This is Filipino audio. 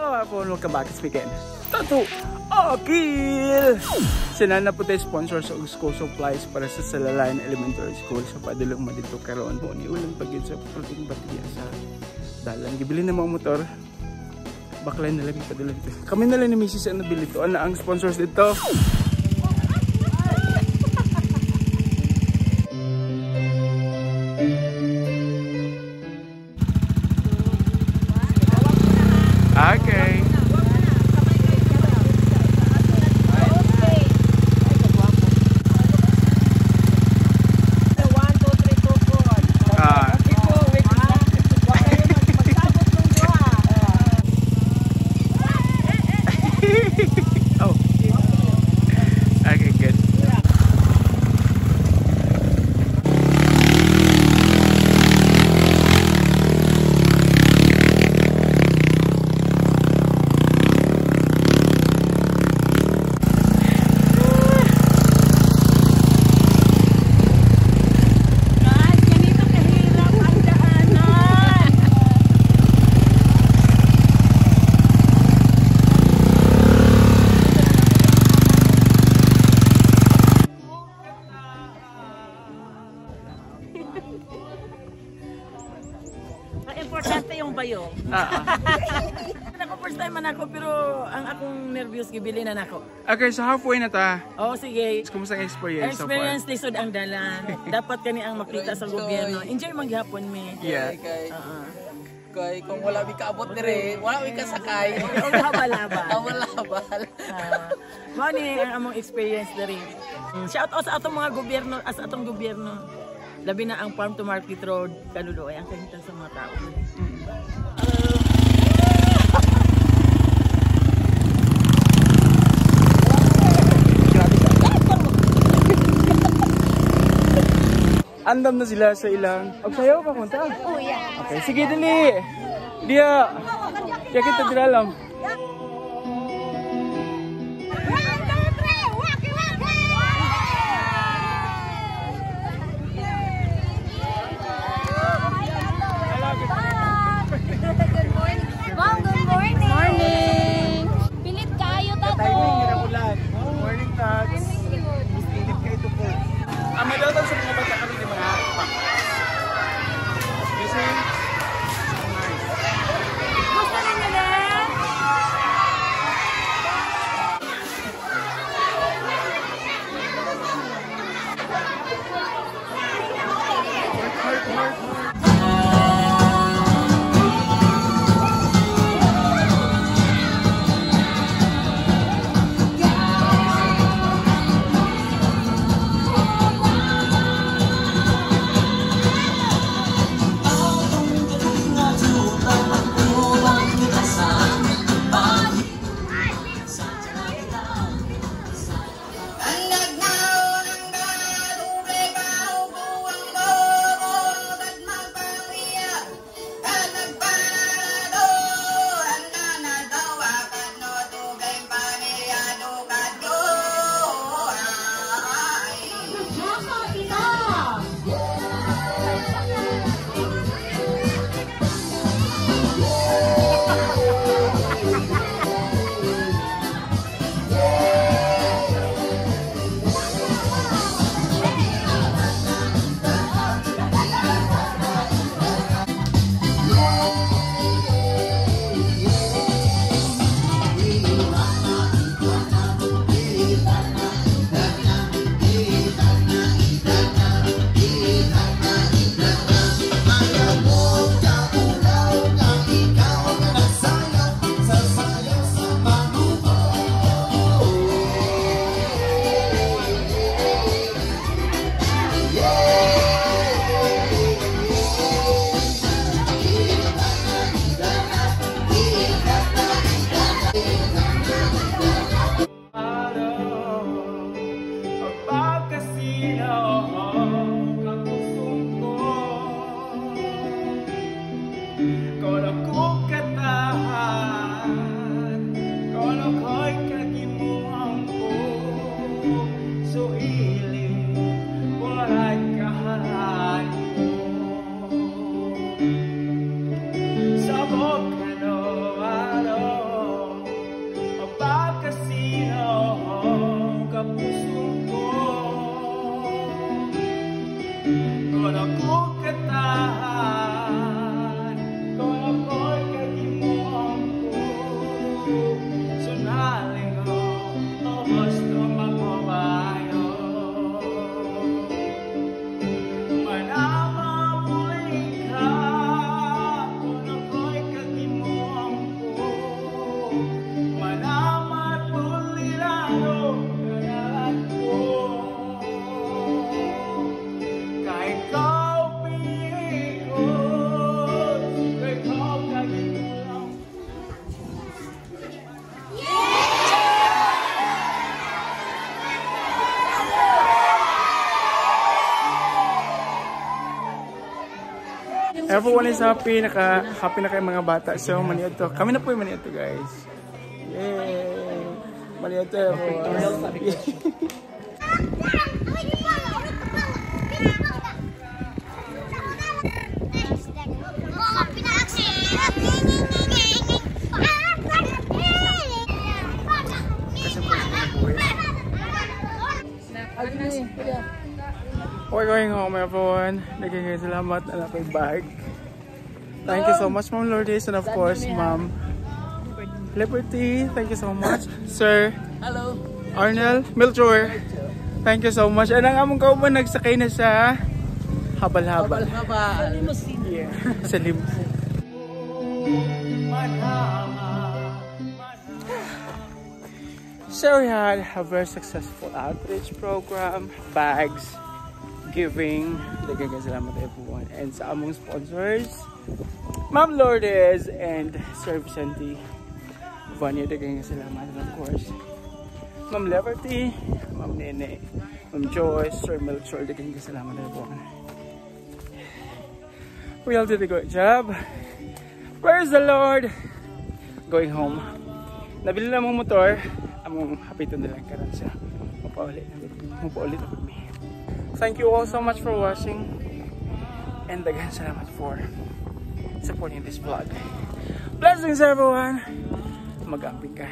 Welcome back to Weekend. Tattoo Akil! Sina na po tayo sponsor sa school supplies para sa Salalayan Elementary School. So padulong mo dito karoon. Ni ulang pagin sa paging batiya sa dalan. Gibili na mga motor. Baklay na lang padulong dito. Kami na lang ni Mrs. ang nabili ito. Ano ang sponsors dito? Okay. Importante yung bayo. Ako first time man ako pero ang akong nervous gibili na nako. Okay, so halfway na ta. Oh, sige. Kumusta ang experience so far? Experience lisod ang dalan. Dapat kani ang makita sa gobyerno. Enjoy maghapon mi. Yeah. Kay kung wala mi kaabot dire, wala mi kasakay. O habal-habal. Habal-habal. Mao ni ang among experience diri. Shout out sa atong mga gobyerno, as atong gobyerno. Labi na ang Farm to Market Road, Kaluloy, ang kahintan sa mga tao. Andam na sila sa ilang. Sayaw ka kunta? Oh, yeah. Okay, sige dali. Dia. Kaya kita dira lang. Mom, good morning. Morning. Pilit kayo tato. Morning, Tats. Pilit kayo to po. May daw sa mga bata kami ng mga pack. You see? So nice. Gusto ninyo na? Everyone is happy. Happy na kayo mga bata. So, maniod to. Kami na po yung maniod to, guys. Yay! Maniod to. We're going home, everyone. Nagiging salamat na ako'y bag. Thank you so much, Ma'am Lourdes, and of course, Ma'am Liberty. Thank you so much, Sir. Hello. Arnel Melchor. Thank you so much. And ang among kauban nagsakay na sa habal-habal. Yeah. Sa limbo. So we had a very successful outreach program, bags, giving. Daghang salamat everyone. And sa among sponsors, Ma'am Lourdes and Sir Vicente Vanya, daghang salamat. And of course, Ma'am Liberty, Ma'am Nene, Ma'am Joyce, Sir Melchor, daghang salamat everyone. We all did a good job. Praise the Lord. Going home. Nabili na mong motor. Among hapiton na lang karon siya. Mapaulit na with me. Thank you all so much for watching. And again, salamat for supporting this vlog. Blessings everyone. Mag-amping ka.